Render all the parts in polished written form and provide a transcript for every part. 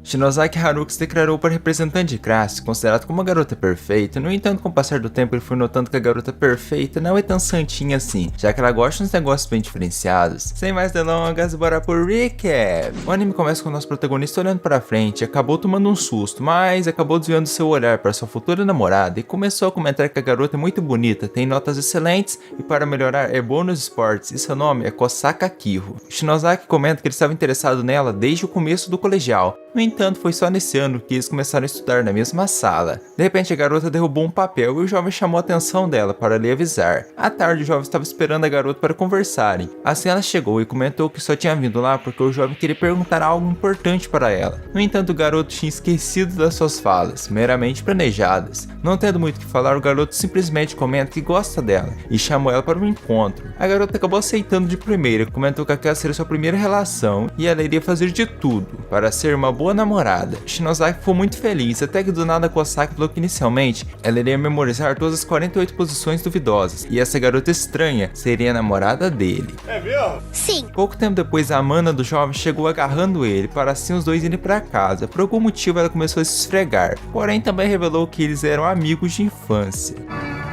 Shinozaki Haruki se declarou para representante de classe, considerado como uma garota perfeita. No entanto, com o passar do tempo, ele foi notando que a garota perfeita não é tão santinha assim, já que ela gosta de uns negócios bem diferenciados. Sem mais delongas, bora pro recap! O anime começa com o nosso protagonista olhando para frente e acabou tomando um susto, mas acabou desviando seu olhar para sua futura namorada e começou a comentar que a garota é muito bonita, tem notas excelentes e para melhorar é boa nos esportes e seu nome é Kosaka Kiho. Shinozaki comenta que ele estava interessado nela desde o começo do colegial. No entanto, foi só nesse ano que eles começaram a estudar na mesma sala. De repente, a garota derrubou um papel e o jovem chamou a atenção dela para lhe avisar. À tarde, o jovem estava esperando a garota para conversarem. Assim, ela chegou e comentou que só tinha vindo lá porque o jovem queria perguntar algo importante para ela. No entanto, o garoto tinha esquecido das suas falas, meramente planejadas. Não tendo muito o que falar, o garoto simplesmente comenta que gosta dela e chamou ela para um encontro. A garota acabou aceitando de primeira, comentou que aquela seria sua primeira relação e ela iria fazer de tudo para ser uma boa namorada. Shinozaki ficou muito feliz, até que do nada Kosaka falou que inicialmente ela iria memorizar todas as 48 posições duvidosas e essa garota estranha seria a namorada dele. É mesmo? Sim. Pouco tempo depois, a mana do jovem chegou agarrando ele para assim os dois irem para casa. Por algum motivo ela começou a se esfregar, porém também revelou que eles eram amigos de infância.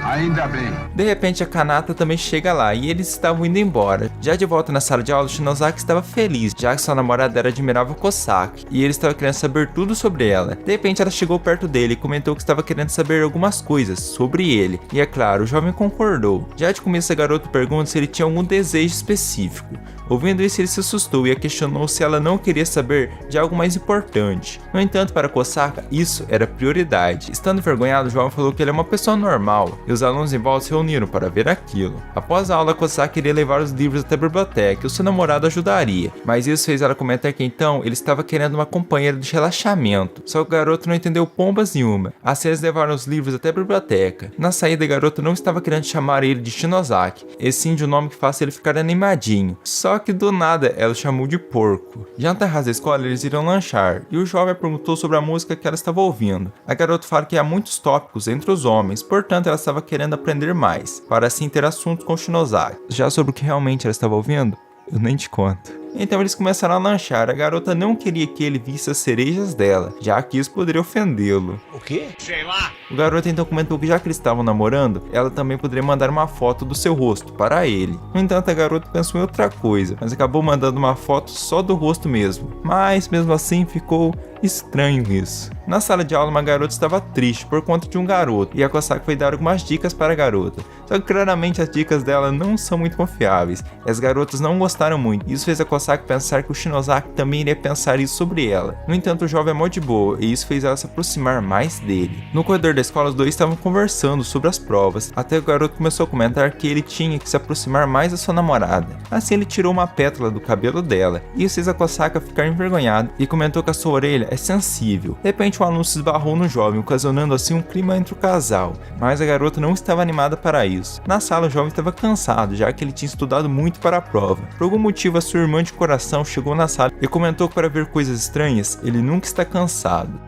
Ainda bem. De repente a Kanata também chega lá e eles estavam indo embora. Já de volta na sala de aula, Shinozaki estava feliz, já que sua namorada era admirável Kosaka e ele estava querendo saber tudo sobre ela. De repente ela chegou perto dele e comentou que estava querendo saber algumas coisas sobre ele. E é claro, o jovem concordou. Já de começo a garota pergunta se ele tinha algum desejo específico. Ouvindo isso, ele se assustou e a questionou se ela não queria saber de algo mais importante. No entanto, para Kosaka, isso era prioridade. Estando envergonhado, o jovem falou que ele é uma pessoa normal e os alunos em volta se reuniram para ver aquilo. Após a aula, Kosaka queria levar os livros até a biblioteca e o seu namorado ajudaria, mas isso fez ela comentar que então ele estava querendo uma companheira de relaxamento. Só que o garoto não entendeu pombas nenhuma. Assim eles levaram os livros até a biblioteca. Na saída, a garota não estava querendo chamar ele de Shinozaki, e sim de um nome que faça ele ficar animadinho. Só que do nada ela o chamou de porco. Já atrás da escola, eles iriam lanchar e o jovem perguntou sobre a música que ela estava ouvindo. A garota fala que há muitos tópicos entre os homens, portanto ela estava querendo aprender mais, para assim ter assuntos com Shinozaki. Já sobre o que realmente ela estava ouvindo, eu nem te conto. Então eles começaram a lanchar. A garota não queria que ele visse as cerejas dela, já que isso poderia ofendê-lo. O quê? Sei lá. O garoto então comentou que já que eles estavam namorando, ela também poderia mandar uma foto do seu rosto para ele. No entanto, a garota pensou em outra coisa, mas acabou mandando uma foto só do rosto mesmo. Mas mesmo assim ficou estranho isso. Na sala de aula, uma garota estava triste por conta de um garoto, e a Kosaka foi dar algumas dicas para a garota. Só que claramente as dicas dela não são muito confiáveis, e as garotas não gostaram muito. Isso fez a Kosaka pensar que o Shinozaki também iria pensar isso sobre ela. No entanto, o jovem é mó de boa, e isso fez ela se aproximar mais dele. No corredor da escola, os dois estavam conversando sobre as provas, até que o garoto começou a comentar que ele tinha que se aproximar mais da sua namorada. Assim, ele tirou uma pétala do cabelo dela, e isso fez a Kosaka ficar envergonhada, e comentou que a sua orelha é sensível. De repente, um aluno se esbarrou no jovem, ocasionando assim um clima entre o casal, mas a garota não estava animada para isso. Na sala, o jovem estava cansado, já que ele tinha estudado muito para a prova. Por algum motivo, a sua irmã de coração chegou na sala e comentou que para ver coisas estranhas, ele nunca está cansado.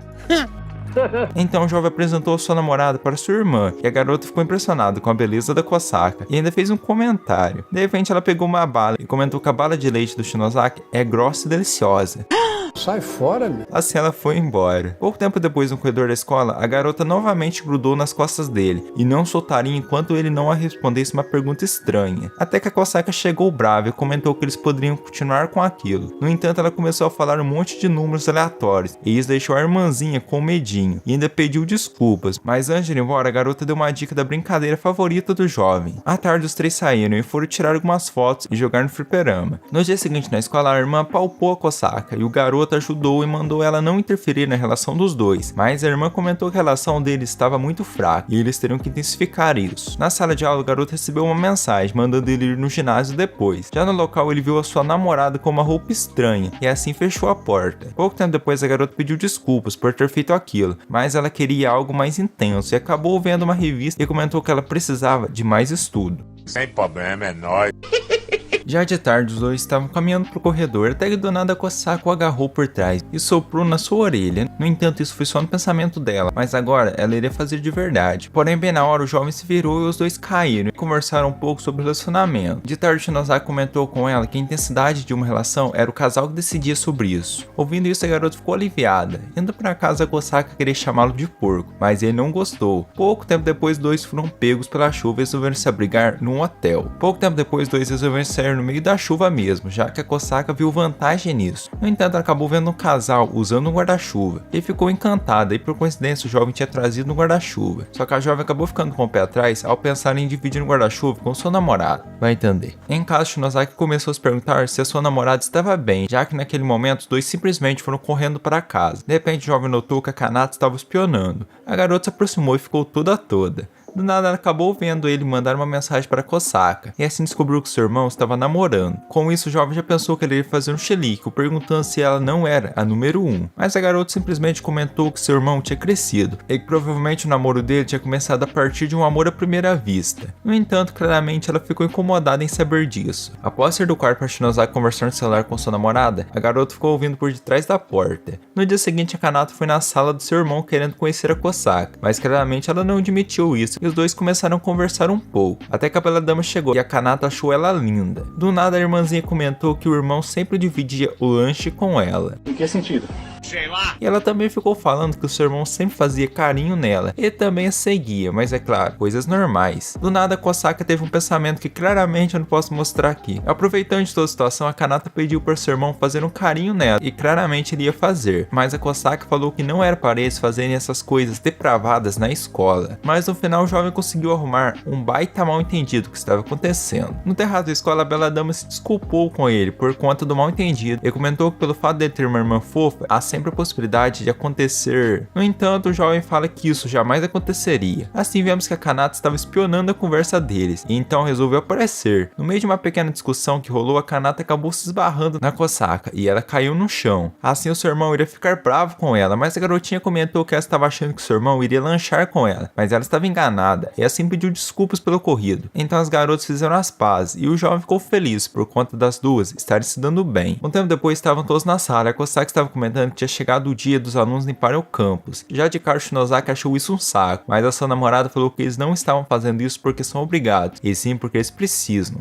Então o jovem apresentou sua namorada para sua irmã, e a garota ficou impressionada com a beleza da Kosaka e ainda fez um comentário. De repente, ela pegou uma bala e comentou que a bala de leite do Shinozaki é grossa e deliciosa. Sai fora, meu. Assim ela foi embora. Pouco tempo depois, no corredor da escola, a garota novamente grudou nas costas dele e não soltaria enquanto ele não a respondesse uma pergunta estranha. Até que a Kosaka chegou brava e comentou que eles poderiam continuar com aquilo. No entanto, ela começou a falar um monte de números aleatórios e isso deixou a irmãzinha com medinho e ainda pediu desculpas. Mas antes de ir embora, a garota deu uma dica da brincadeira favorita do jovem. À tarde, os três saíram e foram tirar algumas fotos e jogar no fliperama. No dia seguinte, na escola, a irmã palpou a Kosaka e o garoto ajudou e mandou ela não interferir na relação dos dois, mas a irmã comentou que a relação deles estava muito fraca e eles teriam que intensificar isso. Na sala de aula, o garoto recebeu uma mensagem mandando ele ir no ginásio depois. Já no local, ele viu a sua namorada com uma roupa estranha e assim fechou a porta. Pouco tempo depois, a garota pediu desculpas por ter feito aquilo, mas ela queria algo mais intenso e acabou vendo uma revista e comentou que ela precisava de mais estudo. Sem problema, é nóis. Já de tarde, os dois estavam caminhando pro corredor, até que do nada Kosaka o agarrou por trás e soprou na sua orelha. No entanto, isso foi só no pensamento dela, mas agora ela iria fazer de verdade. Porém, bem na hora, o jovem se virou e os dois caíram e conversaram um pouco sobre o relacionamento. De tarde, Shinozaki comentou com ela que a intensidade de uma relação era o casal que decidia sobre isso. Ouvindo isso, a garota ficou aliviada. Indo para casa, Kosaka queria chamá-lo de porco, mas ele não gostou. Pouco tempo depois, os dois foram pegos pela chuva e resolveram se abrigar num hotel. Pouco tempo depois, os dois resolveram sair no meio da chuva mesmo, já que a Kosaka viu vantagem nisso. No entanto, ela acabou vendo um casal usando um guarda-chuva e ficou encantada, e por coincidência o jovem tinha trazido um guarda-chuva. Só que a jovem acabou ficando com o pé atrás ao pensar em dividir um guarda-chuva com seu namorado. Vai entender. Em casa, Shinozaki começou a se perguntar se a sua namorada estava bem, já que naquele momento os dois simplesmente foram correndo para casa. De repente, o jovem notou que a Kanata estava espionando. A garota se aproximou e ficou toda. Do nada, ela acabou vendo ele mandar uma mensagem para Kosaka, e assim descobriu que seu irmão estava namorando. Com isso, o jovem já pensou que ele ia fazer um chilique, perguntando se ela não era a número 1. Mas a garota simplesmente comentou que seu irmão tinha crescido, e que provavelmente o namoro dele tinha começado a partir de um amor à primeira vista. No entanto, claramente ela ficou incomodada em saber disso. Após sair do quarto para Shinozaki conversar no celular com sua namorada, a garota ficou ouvindo por detrás da porta. No dia seguinte, a Kanata foi na sala do seu irmão querendo conhecer a Kosaka, mas claramente ela não admitiu isso, e os dois começaram a conversar um pouco, até que a bela dama chegou e a Kanata achou ela linda. Do nada, a irmãzinha comentou que o irmão sempre dividia o lanche com ela. Em que sentido? Sei lá. E ela também ficou falando que o seu irmão sempre fazia carinho nela e também a seguia, mas é claro, coisas normais. Do nada, Kosaka teve um pensamento que claramente eu não posso mostrar aqui. Aproveitando de toda a situação, a Kanata pediu para seu irmão fazer um carinho nela e claramente ele ia fazer, mas a Kosaka falou que não era para eles fazerem essas coisas depravadas na escola. Mas no final, o jovem conseguiu arrumar um baita mal entendido que estava acontecendo. No terraço da escola, a bela dama se desculpou com ele por conta do mal entendido e comentou que pelo fato de ele ter uma irmã fofa, há sempre a possibilidade de acontecer. No entanto, o jovem fala que isso jamais aconteceria. Assim, vemos que a Kanata estava espionando a conversa deles, e então resolveu aparecer. No meio de uma pequena discussão que rolou, a Kanata acabou se esbarrando na Kosaka, e ela caiu no chão. Assim, o seu irmão iria ficar bravo com ela, mas a garotinha comentou que ela estava achando que o seu irmão iria lanchar com ela, mas ela estava enganada, e assim pediu desculpas pelo ocorrido. Então as garotas fizeram as pazes, e o jovem ficou feliz por conta das duas estarem se dando bem. Um tempo depois, estavam todos na sala, a Kosaka estava comentando que tinha chegado o dia dos alunos limparem o campus. Já de cara, Shinozaki achou isso um saco, mas a sua namorada falou que eles não estavam fazendo isso porque são obrigados, e sim porque eles precisam.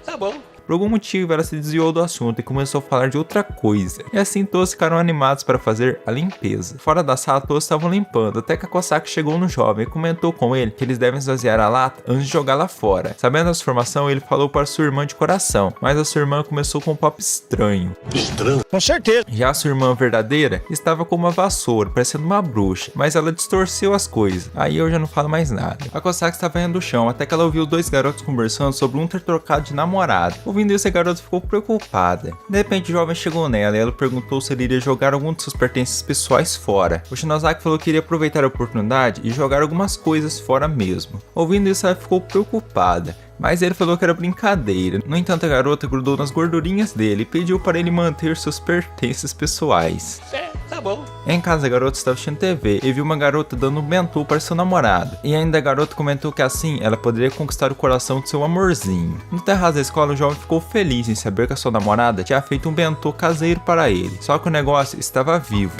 Tá bom. Por algum motivo, ela se desviou do assunto e começou a falar de outra coisa. E assim todos ficaram animados para fazer a limpeza. Fora da sala, todos estavam limpando, até que a Kosaka chegou no jovem e comentou com ele que eles devem esvaziar a lata antes de jogá-la fora. Sabendo da formação, ele falou para sua irmã de coração, mas a sua irmã começou com um papo estranho. Estranho? Com certeza. Já a sua irmã verdadeira estava com uma vassoura, parecendo uma bruxa, mas ela distorceu as coisas. Aí eu já não falo mais nada. A Kosaka estava indo do chão, até que ela ouviu dois garotos conversando sobre um ter trocado de namorado. Ouvindo isso, a garota ficou preocupada. De repente, o jovem chegou nela e ela perguntou se ele iria jogar algum de seus pertences pessoais fora. O Shinozaki falou que iria aproveitar a oportunidade e jogar algumas coisas fora mesmo. Ouvindo isso, ela ficou preocupada, mas ele falou que era brincadeira. No entanto, a garota grudou nas gordurinhas dele e pediu para ele manter seus pertences pessoais. Tá bom. Em casa, a garota estava assistindo TV e viu uma garota dando um bentô para seu namorado. E ainda a garota comentou que assim ela poderia conquistar o coração de seu amorzinho. No terraço da escola, o jovem ficou feliz em saber que a sua namorada tinha feito um bentô caseiro para ele. Só que o negócio estava vivo.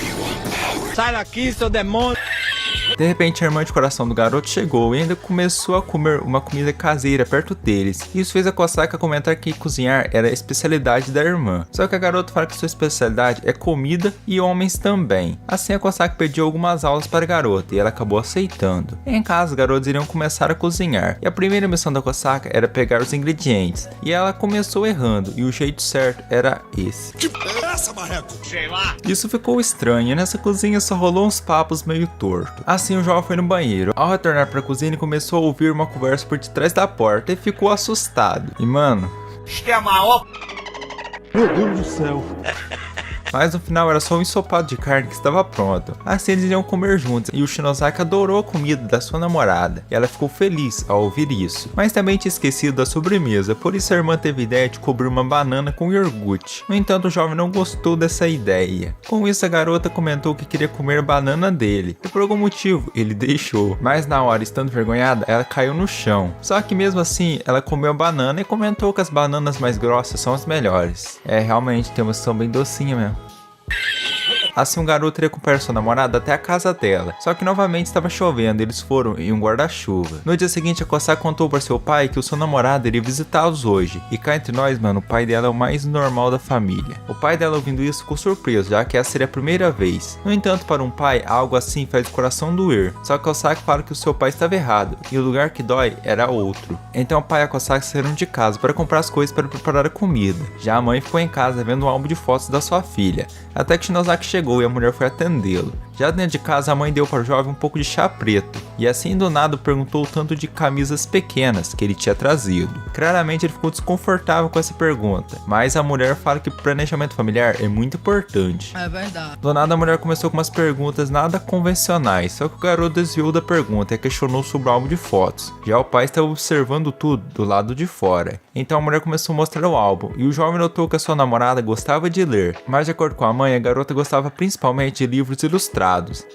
Sai daqui, seu demônio! De repente, a irmã de coração do garoto chegou e ainda começou a comer uma comida caseira perto deles. Isso fez a Kosaka comentar que cozinhar era a especialidade da irmã. Só que a garota fala que sua especialidade é comida e homens também. Assim, a Kosaka pediu algumas aulas para a garota e ela acabou aceitando. Em casa, os garotos iriam começar a cozinhar. E a primeira missão da Kosaka era pegar os ingredientes. E ela começou errando, e o jeito certo era esse. Que é essa, marreco? Sei lá. Isso ficou estranho, e nessa cozinha só rolou uns papos meio torto. Assim, o jovem foi no banheiro. Ao retornar para a cozinha, ele começou a ouvir uma conversa por detrás da porta e ficou assustado. E mano, que é maior. Meu Deus do céu. mas no final era só um ensopado de carne que estava pronto. Assim eles iam comer juntos e o Shinozaki adorou a comida da sua namorada e ela ficou feliz ao ouvir isso, mas também tinha esquecido da sobremesa, por isso a irmã teve a ideia de cobrir uma banana com iogurte. No entanto, o jovem não gostou dessa ideia. Com isso, a garota comentou que queria comer a banana dele e por algum motivo ele deixou, mas na hora, estando envergonhada, ela caiu no chão. Só que mesmo assim, ela comeu a banana e comentou que as bananas mais grossas são as melhores. Realmente tem uma são bem docinha mesmo. Assim o garoto iria acompanhar sua namorada até a casa dela, só que novamente estava chovendo e eles foram em um guarda-chuva. No dia seguinte, a Kosaka contou para seu pai que o seu namorado iria visitá-los hoje, e cá entre nós, mano, o pai dela é o mais normal da família. O pai dela ouvindo isso ficou surpreso, já que essa seria a primeira vez. No entanto, para um pai, algo assim faz o coração doer, só que a Kosaka fala que o seu pai estava errado, e o lugar que dói era outro. Então o pai e a Kosaka saíram de casa para comprar as coisas para preparar a comida. Já a mãe ficou em casa vendo um álbum de fotos da sua filha, até que Shinozaki chegou e a mulher foi atendê-lo. Já dentro de casa, a mãe deu para o jovem um pouco de chá preto, e assim do nada perguntou o tanto de camisas pequenas que ele tinha trazido. Claramente ele ficou desconfortável com essa pergunta, mas a mulher fala que planejamento familiar é muito importante. É verdade. Do nada a mulher começou com umas perguntas nada convencionais, só que o garoto desviou da pergunta e questionou sobre o álbum de fotos. Já o pai estava observando tudo do lado de fora, então a mulher começou a mostrar o álbum, e o jovem notou que a sua namorada gostava de ler, mas de acordo com a mãe, a garota gostava principalmente de livros ilustrados.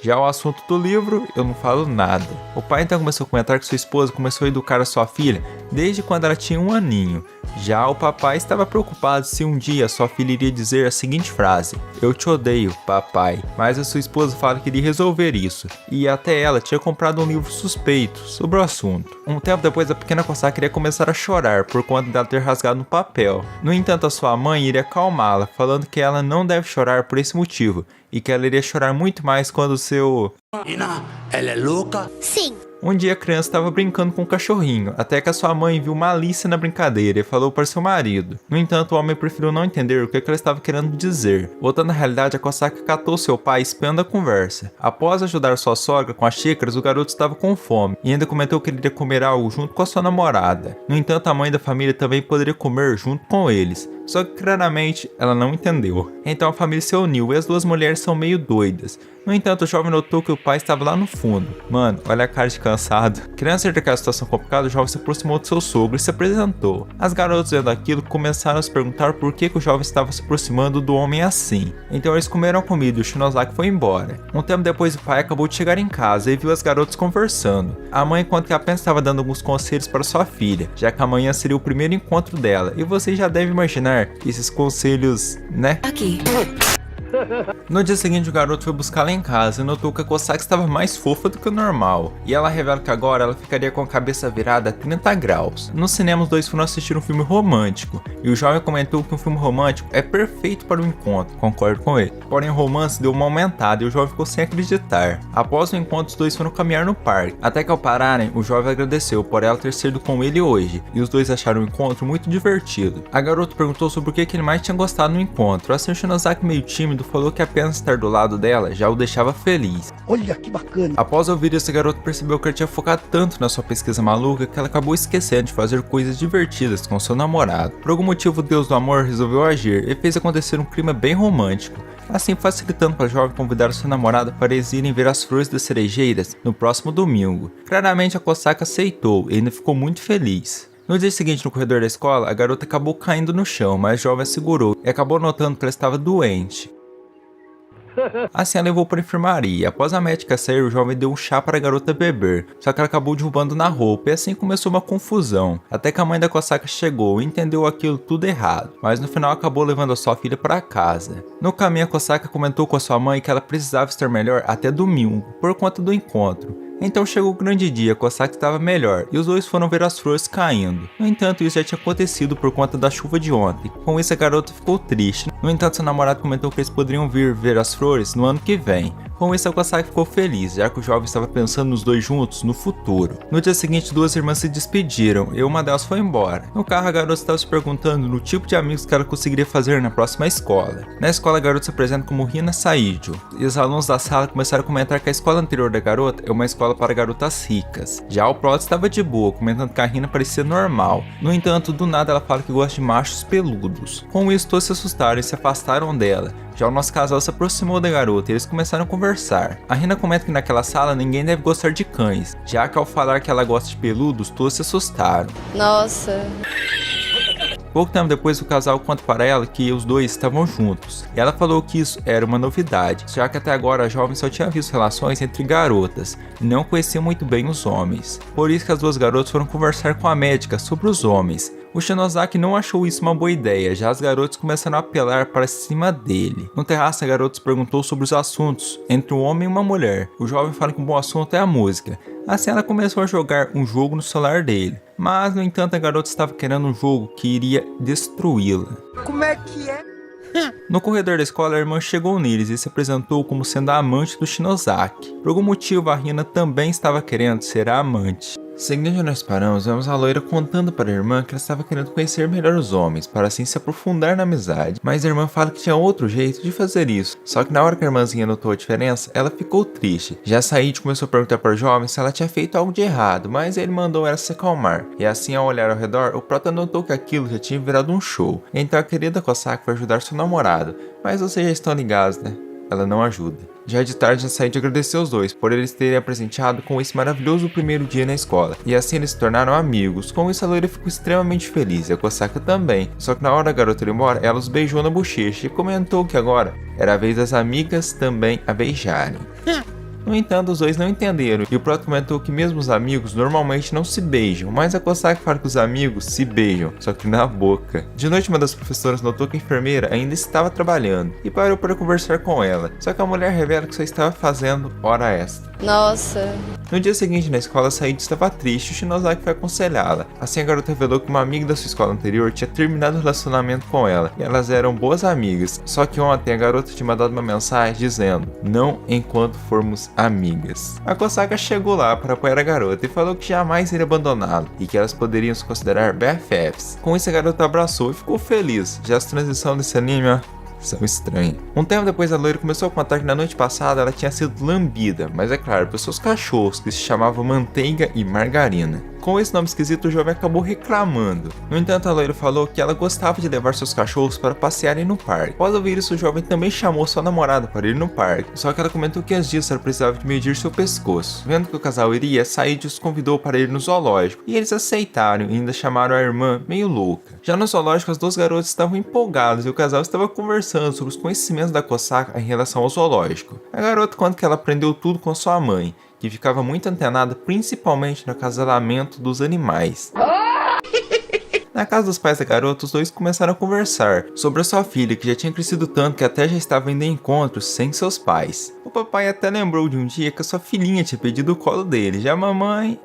Já o assunto do livro, eu não falo nada. O pai então começou a comentar que sua esposa começou a educar a sua filha desde quando ela tinha 1 aninho. Já o papai estava preocupado se um dia sua filha iria dizer a seguinte frase: "Eu te odeio, papai." Mas a sua esposa fala que iria resolver isso, e até ela tinha comprado um livro suspeito sobre o assunto. Um tempo depois, a pequena Kosaka queria começar a chorar por conta dela ter rasgado um papel. No entanto, a sua mãe iria acalmá-la, falando que ela não deve chorar por esse motivo, e que ela iria chorar muito mais quando seu... Ina, ela é louca? Sim. Um dia a criança estava brincando com um cachorrinho, até que a sua mãe viu malícia na brincadeira e falou para seu marido. No entanto, o homem preferiu não entender o que ela estava querendo dizer. Voltando à realidade, a Kosaka catou seu pai espiando a conversa. Após ajudar sua sogra com as xícaras, o garoto estava com fome e ainda comentou que ele iria comer algo junto com a sua namorada. No entanto, a mãe da família também poderia comer junto com eles, só que claramente ela não entendeu. Então a família se uniu e as duas mulheres são meio doidas. No entanto, o jovem notou que o pai estava lá no fundo. Mano, olha a cara de cansado. Querendo sair daquela situação complicada, o jovem se aproximou do seu sogro e se apresentou. As garotas vendo aquilo começaram a se perguntar por que o jovem estava se aproximando do homem assim. Então eles comeram a comida e o Shinozaki foi embora. Um tempo depois, o pai acabou de chegar em casa e viu as garotas conversando. A mãe conta que apenas estava dando alguns conselhos para sua filha, já que amanhã seria o primeiro encontro dela, e vocês já devem imaginar esses conselhos, né? Aqui. No dia seguinte, o garoto foi buscá-la em casa e notou que a Kosaka estava mais fofa do que o normal, e ela revela que agora ela ficaria com a cabeça virada a 30 graus. No cinema, os dois foram assistir um filme romântico, e o jovem comentou que um filme romântico é perfeito para o encontro, concordo com ele. Porém, o romance deu uma aumentada e o jovem ficou sem acreditar. Após o encontro, os dois foram caminhar no parque, até que ao pararem, o jovem agradeceu por ela ter sido com ele hoje, e os dois acharam o encontro muito divertido. A garota perguntou sobre o que ele mais tinha gostado no encontro, assim o Shinozaki, meio tímido, falou que apenas estar do lado dela já o deixava feliz. Olha que bacana. Após ouvir isso, a garota percebeu que ele tinha focado tanto na sua pesquisa maluca que ela acabou esquecendo de fazer coisas divertidas com seu namorado. Por algum motivo, o deus do amor resolveu agir e fez acontecer um clima bem romântico, assim facilitando para a jovem convidar sua namorada para eles irem ver as flores das cerejeiras no próximo domingo. Claramente a Kosaka aceitou e ainda ficou muito feliz. No dia seguinte, no corredor da escola, a garota acabou caindo no chão, mas a jovem a segurou e acabou notando que ela estava doente. Assim ela levou para a enfermaria. Após a médica sair, o jovem deu um chá para a garota beber, só que ela acabou derrubando na roupa e assim começou uma confusão, até que a mãe da Kosaka chegou e entendeu aquilo tudo errado, mas no final acabou levando a sua filha para casa. No caminho, a Kosaka comentou com a sua mãe que ela precisava estar melhor até domingo, por conta do encontro. Então chegou o grande dia, Kosaka estava melhor e os dois foram ver as flores caindo. No entanto, isso já tinha acontecido por conta da chuva de ontem. Com isso, a garota ficou triste. No entanto, seu namorado comentou que eles poderiam vir ver as flores no ano que vem. Com isso, a Kosaka ficou feliz, já que o jovem estava pensando nos dois juntos no futuro. No dia seguinte, duas irmãs se despediram e uma delas foi embora. No carro, a garota estava se perguntando no tipo de amigos que ela conseguiria fazer na próxima escola. Na escola, a garota se apresenta como Rina Saijo, e os alunos da sala começaram a comentar que a escola anterior da garota é uma escola para garotas ricas. Já o Plot estava de boa, comentando que a Rina parecia normal. No entanto, do nada ela fala que gosta de machos peludos. Com isso, todos se assustaram e se afastaram dela. Já o nosso casal se aproximou da garota e eles começaram a conversar. A Rina comenta que naquela sala ninguém deve gostar de cães, já que ao falar que ela gosta de peludos, todos se assustaram. Nossa. Pouco tempo depois, o casal conta para ela que os dois estavam juntos, e ela falou que isso era uma novidade, já que até agora a jovem só tinha visto relações entre garotas e não conhecia muito bem os homens. Por isso que as duas garotas foram conversar com a médica sobre os homens. O Shinozaki não achou isso uma boa ideia, já as garotas começaram a apelar para cima dele. No terraço, a garota perguntou sobre os assuntos entre um homem e uma mulher. O jovem fala que um bom assunto é a música. Assim ela começou a jogar um jogo no celular dele. Mas, no entanto, a garota estava querendo um jogo que iria destruí-la. Como é que é? No corredor da escola, a irmã chegou neles e se apresentou como sendo a amante do Shinozaki. Por algum motivo, a Rina também estava querendo ser a amante. Seguindo onde nós paramos, vemos a loira contando para a irmã que ela estava querendo conhecer melhor os homens, para assim se aprofundar na amizade. Mas a irmã fala que tinha outro jeito de fazer isso. Só que na hora que a irmãzinha notou a diferença, ela ficou triste. Já Said começou a perguntar para o jovem se ela tinha feito algo de errado, mas ele mandou ela se acalmar. E assim, ao olhar ao redor, o prota notou que aquilo já tinha virado um show. Então a querida Kosaki vai ajudar seu namorado. Mas vocês já estão ligados, né? Ela não ajuda. Já de tarde, a Said agradeceu os dois por eles terem presenteado com esse maravilhoso primeiro dia na escola, e assim eles se tornaram amigos. Com isso, a loira ficou extremamente feliz, e a Kosaka também. Só que na hora da garota ir embora, ela os beijou na bochecha e comentou que agora era a vez das amigas também a beijarem. No entanto, os dois não entenderam, e o Proto comentou que mesmo os amigos normalmente não se beijam, mas a Kosaki fala que os amigos se beijam, só que na boca. De noite, uma das professoras notou que a enfermeira ainda estava trabalhando, e parou para conversar com ela, só que a mulher revela que só estava fazendo hora extra. Nossa. No dia seguinte, na escola, Said estava triste e o Shinozaki foi aconselhá-la. Assim, a garota revelou que uma amiga da sua escola anterior tinha terminado o relacionamento com ela, e elas eram boas amigas. Só que ontem, a garota tinha mandado uma mensagem dizendo: não enquanto formos amigas. A Kosaka chegou lá para apoiar a garota e falou que jamais iria abandoná-la, e que elas poderiam se considerar BFFs. Com isso, a garota abraçou e ficou feliz. Já a transição desse anime, ó, são estranhas. Um tempo depois, a loira começou a contar que na noite passada ela tinha sido lambida, mas é claro, por seus cachorros, que se chamavam Manteiga e Margarina. Com esse nome esquisito, o jovem acabou reclamando. No entanto, a loira falou que ela gostava de levar seus cachorros para passearem no parque. Após ouvir isso, o jovem também chamou sua namorada para ir no parque, só que ela comentou que antes disso ela precisava de medir seu pescoço. Vendo que o casal iria, Said os convidou para ir no zoológico, e eles aceitaram e ainda chamaram a irmã meio louca. Já no zoológico, as duas garotas estavam empolgadas e o casal estava conversando sobre os conhecimentos da Kosaka em relação ao zoológico. A garota conta que ela aprendeu tudo com sua mãe, que ficava muito antenada principalmente no acasalamento dos animais. Na casa dos pais da garota, os dois começaram a conversar sobre a sua filha, que já tinha crescido tanto que até já estava indo em encontros sem seus pais. O papai até lembrou de um dia que a sua filhinha tinha pedido o colo dele, já a mamãe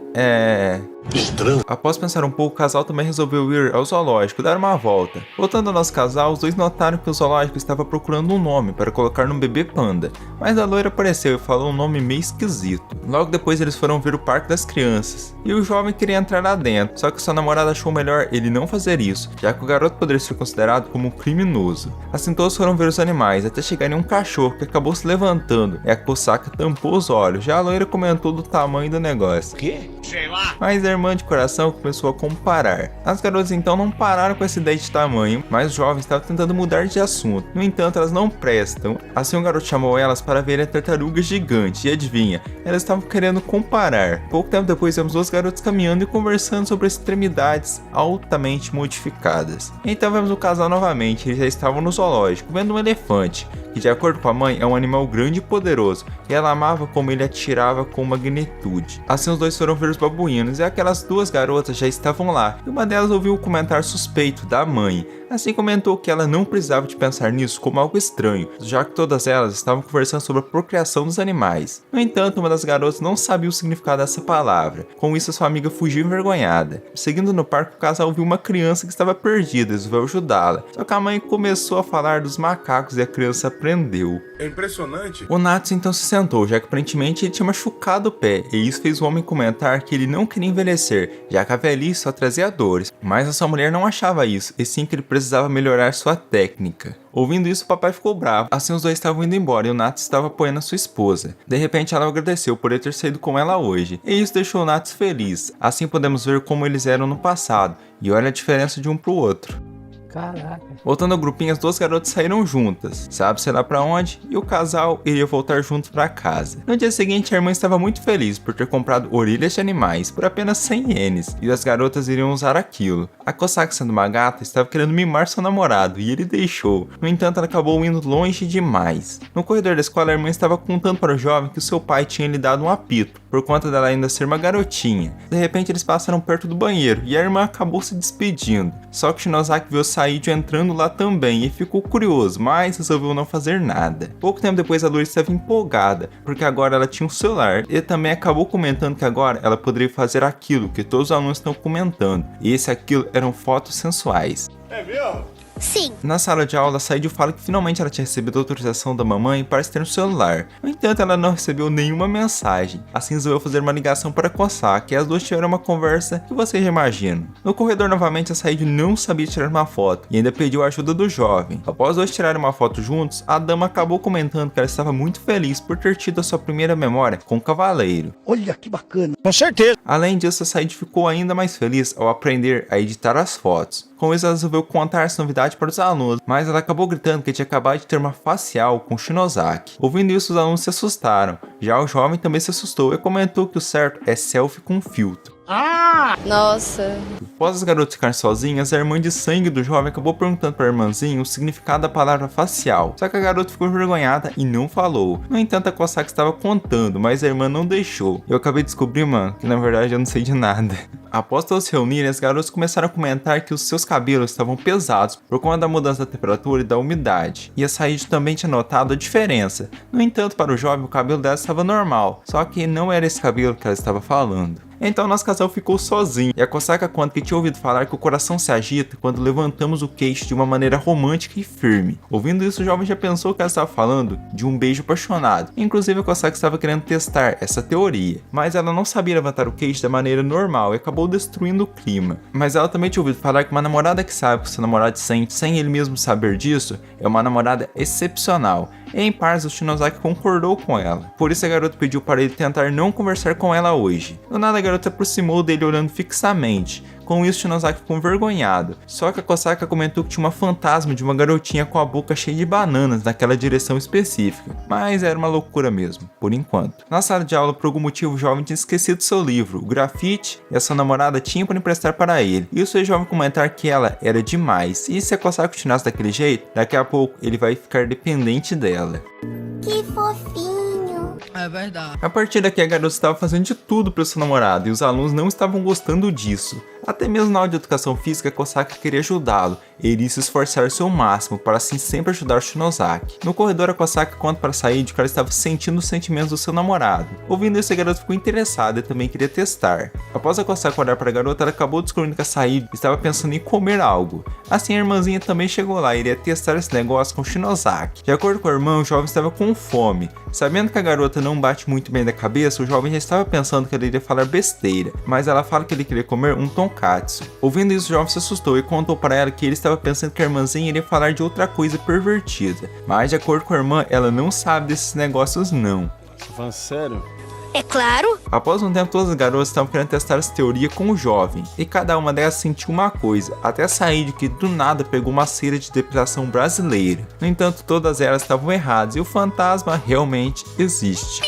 Estranho. Após pensar um pouco, o casal também resolveu ir ao zoológico dar uma volta. Voltando ao nosso casal, os dois notaram que o zoológico estava procurando um nome para colocar no bebê panda, mas a loira apareceu e falou um nome meio esquisito. Logo depois eles foram ver o parque das crianças, e o jovem queria entrar lá dentro, só que sua namorada achou melhor ele não fazer isso, já que o garoto poderia ser considerado como um criminoso. Assim todos foram ver os animais, até chegar em um cachorro que acabou se levantando, e a Kosaka tampou os olhos, já a loira comentou do tamanho do negócio. ¿Qué? Sei lá. Mas a irmã de coração começou a comparar. As garotas então não pararam com essa ideia de tamanho, mas os jovens estavam tentando mudar de assunto. No entanto, elas não prestam. Assim, um garoto chamou elas para verem a tartaruga gigante, e adivinha, elas estavam querendo comparar. Pouco tempo depois, vemos duas garotas caminhando e conversando sobre extremidades altamente modificadas. Então vemos o casal novamente, eles já estavam no zoológico, vendo um elefante, que de acordo com a mãe é um animal grande e poderoso, e ela amava como ele atirava com magnitude. Assim os dois foram ver os babuínos, e aquelas duas garotas já estavam lá, e uma delas ouviu o comentário suspeito da mãe. Assim comentou que ela não precisava de pensar nisso como algo estranho, já que todas elas estavam conversando sobre a procriação dos animais. No entanto, uma das garotas não sabia o significado dessa palavra. Com isso, sua amiga fugiu envergonhada. Seguindo no parque, o casal viu uma criança que estava perdida e resolveu ajudá-la. Só que a mãe começou a falar dos macacos e a criança aprendeu. É impressionante. O Natsu então se sentou, já que aparentemente ele tinha machucado o pé, e isso fez o homem comentar que ele não queria envelhecer, já que a velhice só trazia dores. Mas a sua mulher não achava isso, e sim que ele precisava melhorar sua técnica. Ouvindo isso, o papai ficou bravo. Assim os dois estavam indo embora e o Natsu estava apoiando a sua esposa. De repente ela agradeceu por ele ter saído com ela hoje, e isso deixou o Natsu feliz. Assim podemos ver como eles eram no passado, e olha a diferença de um pro outro. Caraca. Voltando ao grupinho, as duas garotas saíram juntas, sabe-se lá pra onde, e o casal iria voltar juntos pra casa. No dia seguinte, a irmã estava muito feliz por ter comprado orelhas de animais por apenas 100 ienes, e as garotas iriam usar aquilo. A Kosaka, sendo uma gata, estava querendo mimar seu namorado, e ele deixou. No entanto, ela acabou indo longe demais. No corredor da escola, a irmã estava contando para o jovem que o seu pai tinha lhe dado um apito, por conta dela ainda ser uma garotinha. De repente, eles passaram perto do banheiro, e a irmã acabou se despedindo. Só que Shinozaki viu Saíde entrando lá também, e ficou curioso, mas resolveu não fazer nada. Pouco tempo depois, a Lori estava empolgada, porque agora ela tinha um celular, e também acabou comentando que agora ela poderia fazer aquilo que todos os alunos estão comentando, e esse aquilo eram fotos sensuais. É mesmo? Sim. Na sala de aula, Saíde fala que finalmente ela tinha recebido a autorização da mamãe para ter um celular. No entanto, ela não recebeu nenhuma mensagem. Assim, resolveu fazer uma ligação para Kosaka e as duas tiveram uma conversa que vocês já imaginam. No corredor, novamente, a Saíde não sabia tirar uma foto e ainda pediu a ajuda do jovem. Após os dois tirarem uma foto juntos, a dama acabou comentando que ela estava muito feliz por ter tido a sua primeira memória com o cavaleiro. Olha que bacana. Com certeza. Além disso, a Saíde ficou ainda mais feliz ao aprender a editar as fotos. Com isso, ela resolveu contar essa novidade para os alunos, mas ela acabou gritando que tinha acabado de ter uma facial com Shinozaki. Ouvindo isso, os alunos se assustaram. Já o jovem também se assustou e comentou que o certo é selfie com filtro. Nossa. Após as garotas ficarem sozinhas, a irmã de sangue do jovem acabou perguntando para a irmãzinha o significado da palavra facial. Só que a garota ficou envergonhada e não falou. No entanto, a Kosaka estava contando, mas a irmã não deixou. Eu acabei de descobrir, mano, que na verdade eu não sei de nada. Após todos se reunirem, as garotas começaram a comentar que os seus cabelos estavam pesados por conta da mudança da temperatura e da umidade. E a Saíde também tinha notado a diferença. No entanto, para o jovem, o cabelo dela estava normal, só que não era esse cabelo que ela estava falando. Então nosso casal ficou sozinho, e a Kosaka conta que tinha ouvido falar que o coração se agita quando levantamos o queixo de uma maneira romântica e firme. Ouvindo isso, o jovem já pensou que ela estava falando de um beijo apaixonado. Inclusive, a Kosaka estava querendo testar essa teoria, mas ela não sabia levantar o queixo da maneira normal e acabou destruindo o clima. Mas ela também tinha ouvido falar que uma namorada que sabe o que seu namorado sente sem ele mesmo saber disso é uma namorada excepcional. E em partes, o Shinozaki concordou com ela. Por isso a garota pediu para ele tentar não conversar com ela hoje. Do nada, a garota se aproximou dele olhando fixamente. Com isso, Shinozaki ficou envergonhado. Só que a Kosaka comentou que tinha uma fantasma de uma garotinha com a boca cheia de bananas naquela direção específica. Mas era uma loucura mesmo, por enquanto. Na sala de aula, por algum motivo, o jovem tinha esquecido seu livro, o grafite, e a sua namorada tinha para emprestar para ele. Isso fez o jovem comentar que ela era demais. E se a Kosaka continuasse daquele jeito, daqui a pouco ele vai ficar dependente dela. Que fofinho. É verdade. A partir daqui, a garota estava fazendo de tudo para seu namorado e os alunos não estavam gostando disso. Até mesmo na aula de educação física, a Kosaka queria ajudá-lo e iria se esforçar ao seu máximo para assim sempre ajudar o Shinozaki. No corredor, a Kosaka conta para Saíde que ela estava sentindo os sentimentos do seu namorado. Ouvindo isso, a garota ficou interessada e também queria testar. Após a Kosaka olhar para a garota, ela acabou descobrindo que a Saíde estava pensando em comer algo. Assim, a irmãzinha também chegou lá e iria testar esse negócio com o Shinozaki. De acordo com o irmão, o jovem estava com fome. Sabendo que a garota não bate muito bem da cabeça, o jovem já estava pensando que ela iria falar besteira, mas ela fala que ele queria comer um tonkatsu. Ouvindo isso, o jovem se assustou e contou para ela que ele estava pensando que a irmãzinha iria falar de outra coisa pervertida. Mas de acordo com a irmã, ela não sabe desses negócios não. Tá falando sério? É claro. Após um tempo, todas as garotas estavam querendo testar essa teoria com o jovem, e cada uma delas sentiu uma coisa, até sair de que do nada pegou uma cera de depilação brasileira. No entanto, todas elas estavam erradas e o fantasma realmente existe.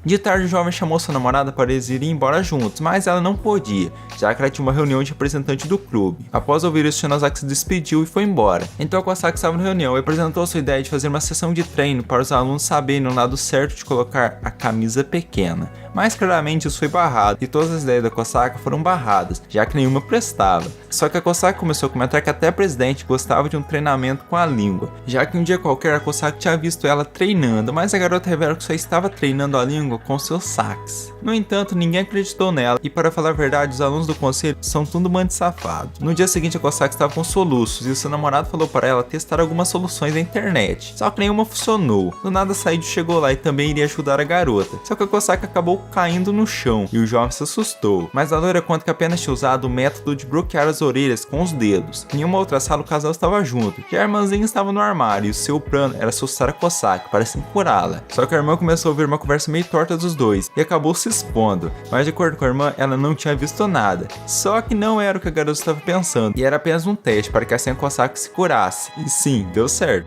De tarde, o jovem chamou sua namorada para eles irem embora juntos, mas ela não podia, já que ela tinha uma reunião de representante do clube. Após ouvir isso, Shinozaki se despediu e foi embora. Então a Kosaka estava na reunião e apresentou sua ideia de fazer uma sessão de treino para os alunos saberem o lado certo de colocar a camisa pequena. Mas claramente isso foi barrado, e todas as ideias da Kosaka foram barradas, já que nenhuma prestava. Só que a Kosaka começou a comentar que até a presidente gostava de um treinamento com a língua, já que um dia qualquer a Kosaka tinha visto ela treinando, mas a garota revela que só estava treinando a língua com seus saques. No entanto, ninguém acreditou nela, e para falar a verdade, os alunos do conselho são tudo bando de safado. No dia seguinte, a Kosaka estava com soluços, e o seu namorado falou para ela testar algumas soluções na internet, só que nenhuma funcionou. Do nada, Saíde chegou lá e também iria ajudar a garota, só que a Kosaka acabou caindo no chão, e o jovem se assustou. Mas a loira conta que apenas tinha usado o método de bloquear as orelhas com os dedos. Em uma outra sala, o casal estava junto, e a irmãzinha estava no armário, e o seu plano era assustar a Kosaka para assim curá-la. Só que a irmã começou a ouvir uma conversa conversa meio torta dos dois e acabou se expondo, mas de acordo com a irmã, ela não tinha visto nada. Só que não era o que a garota estava pensando, e era apenas um teste para que a Sen Kosaki se curasse. E sim, deu certo.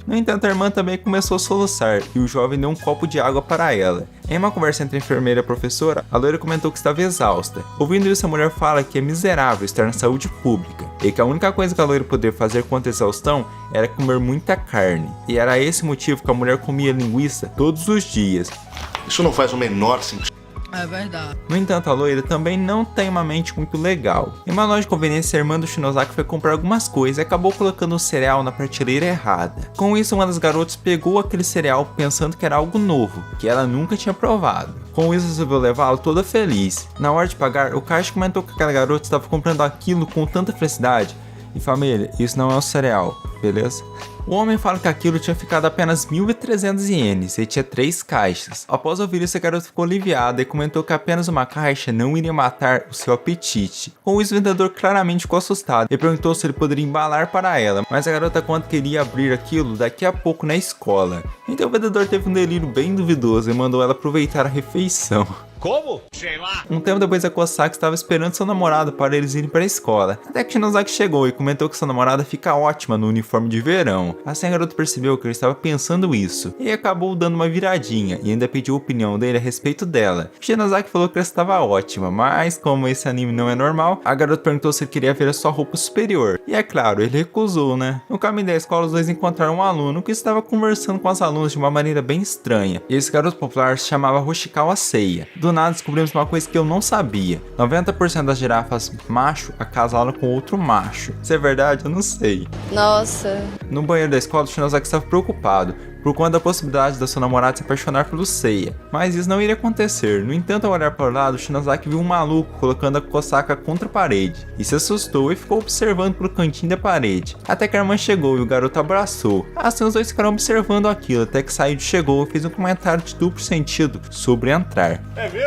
No entanto, a irmã também começou a soluçar, e o jovem deu um copo de água para ela. Em uma conversa entre a enfermeira e a professora, a loira comentou que estava exausta. Ouvindo isso, a mulher fala que é miserável estar na saúde pública, e que a única coisa que a loira poderia fazer contra a exaustão era comer muita carne. E era esse motivo que a mulher comia linguiça todos os dias. Isso não faz o menor sentido. É verdade. No entanto, a loira também não tem uma mente muito legal. Em uma loja de conveniência, a irmã do Shinozaki foi comprar algumas coisas e acabou colocando o cereal na prateleira errada. Com isso, uma das garotas pegou aquele cereal pensando que era algo novo, que ela nunca tinha provado. Com isso, resolveu levá-lo toda feliz. Na hora de pagar, o caixa comentou que aquela garota estava comprando aquilo com tanta felicidade. E família, isso não é o cereal, beleza? O homem fala que aquilo tinha ficado apenas 1.300 ienes e tinha 3 caixas. Após ouvir isso, a garota ficou aliviada e comentou que apenas uma caixa não iria matar o seu apetite. Com isso, o vendedor claramente ficou assustado e perguntou se ele poderia embalar para ela, mas a garota conta que iria abrir aquilo daqui a pouco na escola. Então o vendedor teve um delírio bem duvidoso e mandou ela aproveitar a refeição. Como? Sei lá. Um tempo depois, a Kosaki estava esperando seu namorado para eles irem para a escola, até que Shinozaki chegou e comentou que sua namorada fica ótima no uniforme de verão. Assim a garota percebeu que ele estava pensando isso, e acabou dando uma viradinha, e ainda pediu a opinião dele a respeito dela. Shinozaki falou que ela estava ótima, mas como esse anime não é normal, a garota perguntou se ele queria ver a sua roupa superior, e é claro, ele recusou, né? No caminho da escola, os dois encontraram um aluno que estava conversando com as alunas de uma maneira bem estranha, e esse garoto popular se chamava Hoshikawa Seiya. Do nada descobrimos uma coisa que eu não sabia: 90% das girafas macho acasalam com outro macho. Se é verdade, eu não sei. Nossa. No banheiro da escola, o Shinozaki estava preocupado por conta da possibilidade da sua namorada se apaixonar pelo Seiya, mas isso não iria acontecer. No entanto, ao olhar para o lado, o Shinozaki viu um maluco colocando a Kosaka contra a parede, e se assustou e ficou observando pelo cantinho da parede, até que a irmã chegou e o garoto abraçou. Assim os dois ficaram observando aquilo, até que Said chegou e fez um comentário de duplo sentido sobre entrar. É mesmo?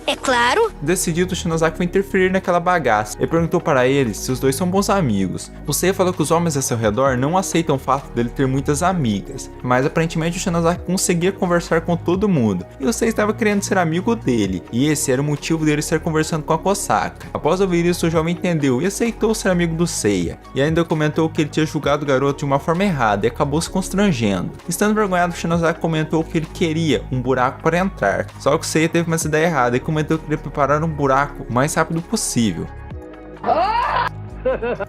É claro. Decidido, o Shinozaki foi interferir naquela bagaça e perguntou para ele se os dois são bons amigos. O Seiya falou que os homens a seu redor não aceitam o fato dele ter muitas amigas, mas aparentemente o Shinozaki conseguia conversar com todo mundo, e o Seiya estava querendo ser amigo dele, e esse era o motivo dele estar conversando com a Kosaka. Após ouvir isso, o jovem entendeu e aceitou ser amigo do Seiya, e ainda comentou que ele tinha julgado o garoto de uma forma errada e acabou se constrangendo. Estando envergonhado, o Shinozaki comentou que ele queria um buraco para entrar, só que o Seiya teve uma ideia errada e comentou que ele ia preparar um buraco o mais rápido possível.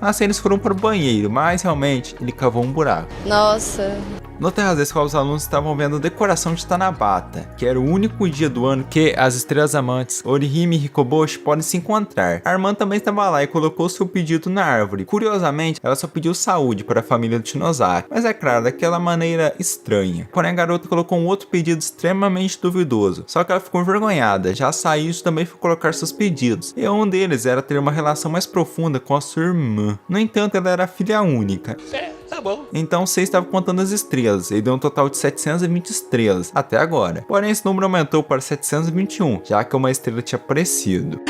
Assim eles foram para o banheiro, mas realmente ele cavou um buraco. Nossa. No terraço da escola, os alunos estavam vendo a decoração de Tanabata, que era o único dia do ano que as estrelas amantes Orihime e Hikoboshi podem se encontrar. A irmã também estava lá e colocou seu pedido na árvore. Curiosamente, ela só pediu saúde para a família do Shinozaki, mas é claro, daquela maneira estranha. Porém, a garota colocou um outro pedido extremamente duvidoso, só que ela ficou envergonhada. Já Said também foi colocar seus pedidos, e um deles era ter uma relação mais profunda com a sua irmã. No entanto, ela era filha única. Tá bom. Então você estava contando as estrelas e deu um total de 720 estrelas até agora. Porém, esse número aumentou para 721, já que uma estrela tinha aparecido.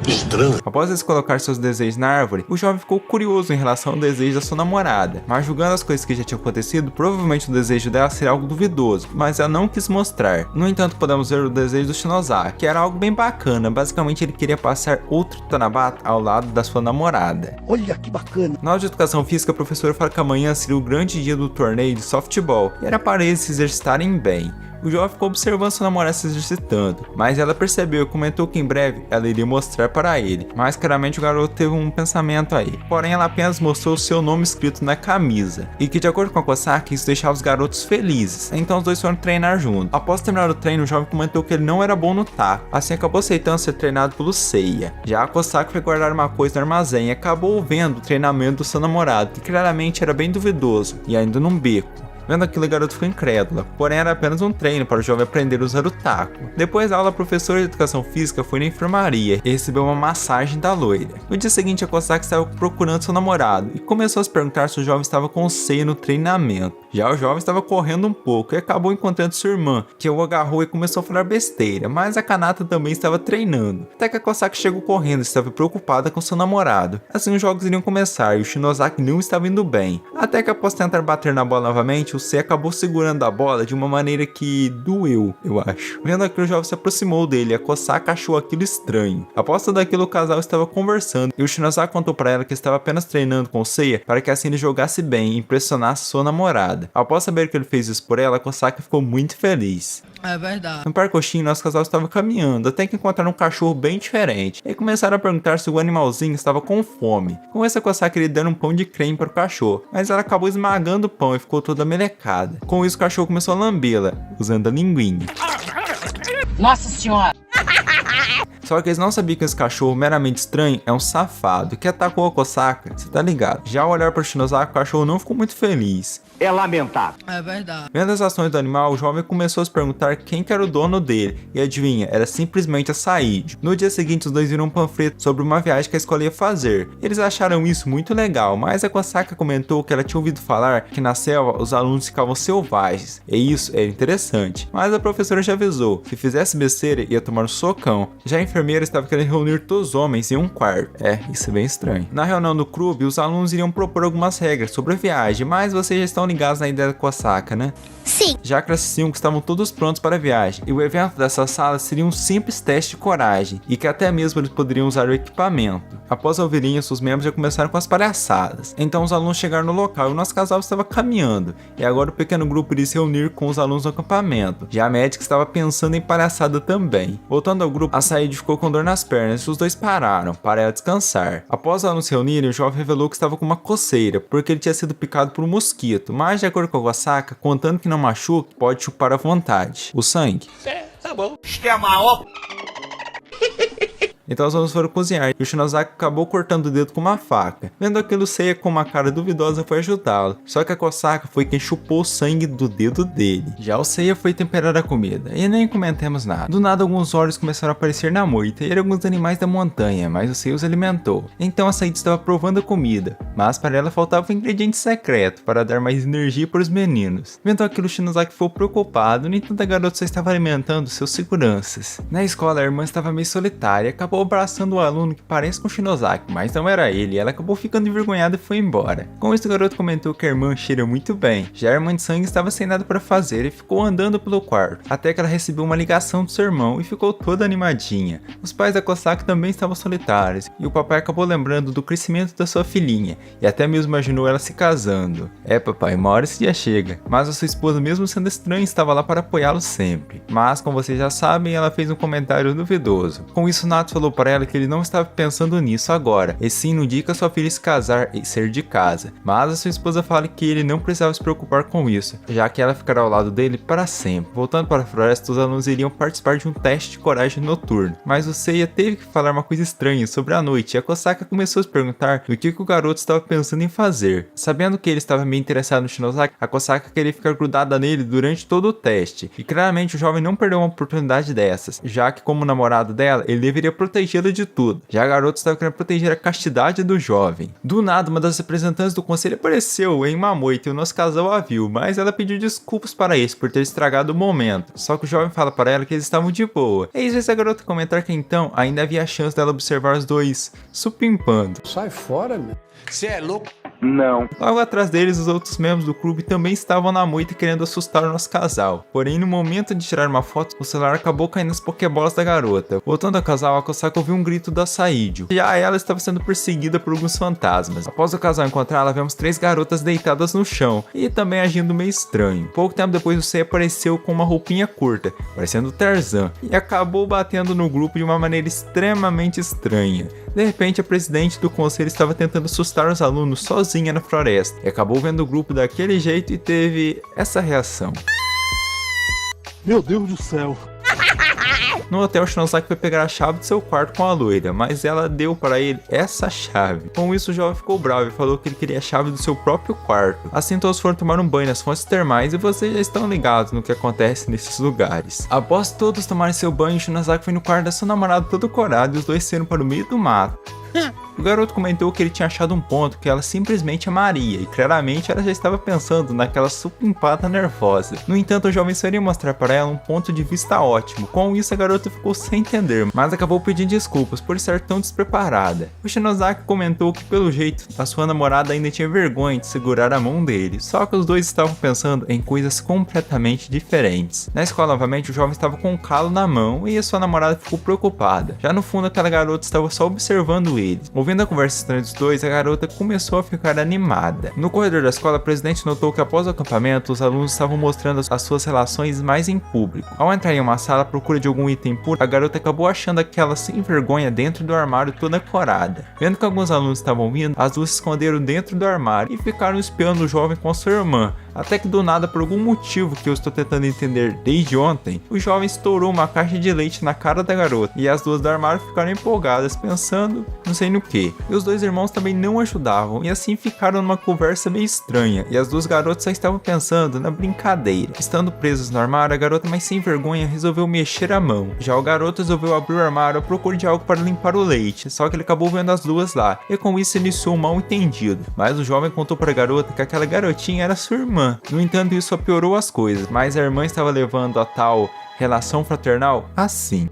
Estranho. Após eles colocar seus desejos na árvore, o jovem ficou curioso em relação ao desejo da sua namorada, mas julgando as coisas que já tinham acontecido, provavelmente o desejo dela seria algo duvidoso, mas ela não quis mostrar. No entanto, podemos ver o desejo do Shinozaki, que era algo bem bacana. Basicamente, ele queria passar outro Tanabata ao lado da sua namorada. Olha que bacana. Na aula de educação física, a professora fala que amanhã seria o grande dia do torneio de softball, e era para eles se exercitarem bem. O jovem ficou observando sua namorada se exercitando, mas ela percebeu e comentou que em breve ela iria mostrar para ele. Mas claramente o garoto teve um pensamento aí. Porém, ela apenas mostrou seu nome escrito na camisa, e que de acordo com a Kosaki, isso deixava os garotos felizes. Então os dois foram treinar juntos. Após terminar o treino, o jovem comentou que ele não era bom no taco, assim acabou aceitando ser treinado pelo Seiya. Já a Kosaki foi guardar uma coisa no armazém e acabou vendo o treinamento do seu namorado, que claramente era bem duvidoso, e ainda num beco. Vendo aquilo, o garoto ficou incrédula, porém era apenas um treino para o jovem aprender a usar o taco. Depois da aula, a professora de educação física foi na enfermaria e recebeu uma massagem da loira. No dia seguinte, a Kosaki estava procurando seu namorado e começou a se perguntar se o jovem estava com o Seiya no treinamento. Já o jovem estava correndo um pouco e acabou encontrando sua irmã, que o agarrou e começou a falar besteira, mas a Kanata também estava treinando. Até que a Kosaki chegou correndo e estava preocupada com seu namorado. Assim os jogos iriam começar e o Shinozaki não estava indo bem. Até que após tentar bater na bola novamente, o Sei acabou segurando a bola de uma maneira que doeu, eu acho. Vendo aquilo, o jovem se aproximou dele e a Kosaka achou aquilo estranho. Após tudo aquilo, o casal estava conversando e o Shinozaki contou para ela que estava apenas treinando com o Seiya para que assim ele jogasse bem e impressionasse sua namorada. Após saber que ele fez isso por ela, a Kosaka ficou muito feliz. É verdade. No Parque Oshin, nosso casal estava caminhando, até que encontraram um cachorro bem diferente. E começaram a perguntar se o animalzinho estava com fome. Com isso, a Kosaka queria dar um pão de creme para o cachorro, mas ela acabou esmagando o pão e ficou toda melecada. Com isso, o cachorro começou a lambê-la, usando a linguinha. Nossa senhora! Só que eles não sabiam que esse cachorro meramente estranho é um safado que atacou a Kosaka, você tá ligado? Já ao olhar para o Shinozaki, o cachorro não ficou muito feliz. É lamentável. É verdade. Vendo as ações do animal, o jovem começou a se perguntar quem que era o dono dele, e adivinha, era simplesmente a Said. No dia seguinte, os dois viram um panfleto sobre uma viagem que a escola ia fazer. Eles acharam isso muito legal, mas a Kosaka comentou que ela tinha ouvido falar que na selva os alunos ficavam selvagens, e isso era interessante. Mas a professora já avisou, se fizesse besteira ia tomar um socão. Já a enfermeira estava querendo reunir todos os homens em um quarto. Isso é bem estranho. Na reunião do clube, os alunos iriam propor algumas regras sobre a viagem, mas vocês já estão ligados na ideia da Kosaka, né? Sim. Já que as 5 estavam todos prontos para a viagem, e o evento dessa sala seria um simples teste de coragem, e que até mesmo eles poderiam usar o equipamento. Após ouvirem isso, os membros já começaram com as palhaçadas. Então os alunos chegaram no local e o nosso casal estava caminhando, e agora o pequeno grupo iria se reunir com os alunos no acampamento. Já a médica estava pensando em palhaçada também. Voltando ao grupo, a Said ficou com dor nas pernas e os dois pararam para ela descansar. Após os alunos se reunirem, o jovem revelou que estava com uma coceira, porque ele tinha sido picado por um mosquito, mas de acordo com a Kosaka, contando que não machuque, pode chupar à vontade o sangue. Tá bom. Então os alunos foram cozinhar e o Shinozaki acabou cortando o dedo com uma faca. Vendo aquilo, o Seiya com uma cara duvidosa foi ajudá-lo. Só que a Kosaka foi quem chupou o sangue do dedo dele. Já o Seiya foi temperar a comida e nem comentemos nada. Do nada alguns olhos começaram a aparecer na moita e eram alguns animais da montanha, mas o Seiya os alimentou. Então a Said estava provando a comida, mas para ela faltava um ingrediente secreto para dar mais energia para os meninos. Vendo aquilo, o Shinozaki ficou preocupado, no entanto a garota só estava alimentando seus seguranças. Na escola a irmã estava meio solitária e acabou abraçando o aluno que parece com o Shinozaki, mas não era ele, e ela acabou ficando envergonhada e foi embora. Com isso, o garoto comentou que a irmã cheira muito bem. Já a irmã de sangue estava sem nada para fazer e ficou andando pelo quarto, até que ela recebeu uma ligação do seu irmão e ficou toda animadinha. Os pais da Kosaka também estavam solitários, e o papai acabou lembrando do crescimento da sua filhinha, e até mesmo imaginou ela se casando. Papai, uma hora esse dia chega. Mas a sua esposa, mesmo sendo estranha, estava lá para apoiá-lo sempre. Mas, como vocês já sabem, ela fez um comentário duvidoso. Com isso, Nato falou para ela que ele não estava pensando nisso agora, e sim no dia que a sua filha se casar e sair de casa. Mas a sua esposa fala que ele não precisava se preocupar com isso, já que ela ficará ao lado dele para sempre. Voltando para a floresta, os alunos iriam participar de um teste de coragem noturno, mas o Seiya teve que falar uma coisa estranha sobre a noite, e a Kosaka começou a se perguntar o que o garoto estava pensando em fazer. Sabendo que ele estava meio interessado no Shinozaki, a Kosaka queria ficar grudada nele durante todo o teste, e claramente o jovem não perdeu uma oportunidade dessas, já que como namorado dela, ele deveria protegê-la de tudo. Já a garota estava querendo proteger a castidade do jovem. Do nada, uma das representantes do conselho apareceu em uma moita e o nosso casal a viu, mas ela pediu desculpas para isso por ter estragado o momento. Só que o jovem fala para ela que eles estavam de boa. E isso fez a garota comentar que então ainda havia a chance dela observar os dois supimpando. Sai fora, meu. Você é louco? Não. Logo atrás deles, os outros membros do clube também estavam na moita querendo assustar o nosso casal. Porém, no momento de tirar uma foto, o celular acabou caindo nas pokébolas da garota. Voltando ao casal, a Kosaka ouviu um grito da Said. Já ela estava sendo perseguida por alguns fantasmas. Após o casal encontrá-la, vemos 3 garotas deitadas no chão e também agindo meio estranho. Pouco tempo depois, o Seiya apareceu com uma roupinha curta, parecendo Tarzan, e acabou batendo no grupo de uma maneira extremamente estranha. De repente, a presidente do conselho estava tentando assustar os alunos sozinha na floresta, e acabou vendo o grupo daquele jeito e teve essa reação. Meu Deus do céu. No hotel, o Shinozaki foi pegar a chave do seu quarto com a loira, mas ela deu para ele essa chave. Com isso, o jovem ficou bravo e falou que ele queria a chave do seu próprio quarto. Assim, todos foram tomar um banho nas fontes termais e vocês já estão ligados no que acontece nesses lugares. Após todos tomarem seu banho, o Shinozaki foi no quarto da sua namorada todo corado e os dois saíram para o meio do mato. O garoto comentou que ele tinha achado um ponto que ela simplesmente amaria, e claramente ela já estava pensando naquela supimpada nervosa. No entanto, o jovem só iria mostrar para ela um ponto de vista ótimo. Com isso, a garota ficou sem entender, mas acabou pedindo desculpas por estar tão despreparada. O Shinozaki comentou que, pelo jeito, a sua namorada ainda tinha vergonha de segurar a mão dele, só que os dois estavam pensando em coisas completamente diferentes. Na escola, novamente, o jovem estava com um calo na mão e a sua namorada ficou preocupada. Já no fundo, aquela garota estava só observando ele. Ouvindo a conversa estranha dos dois, a garota começou a ficar animada. No corredor da escola, a presidente notou que após o acampamento, os alunos estavam mostrando as suas relações mais em público. Ao entrar em uma sala à procura de algum item puro, a garota acabou achando aquela sem vergonha dentro do armário toda corada. Vendo que alguns alunos estavam vindo, as duas se esconderam dentro do armário e ficaram espiando o jovem com a sua irmã. Até que do nada, por algum motivo que eu estou tentando entender desde ontem, o jovem estourou uma caixa de leite na cara da garota, e as duas do armário ficaram empolgadas, pensando não sei no que. E os dois irmãos também não ajudavam, e assim ficaram numa conversa meio estranha, e as duas garotas só estavam pensando na brincadeira. Estando presos no armário, a garota mais sem vergonha resolveu mexer a mão. Já o garoto resolveu abrir o armário à procura de algo para limpar o leite, só que ele acabou vendo as duas lá, e com isso iniciou um mal entendido. Mas o jovem contou para a garota que aquela garotinha era sua irmã. No entanto, isso só piorou as coisas, mas a irmã estava levando a tal relação fraternal assim.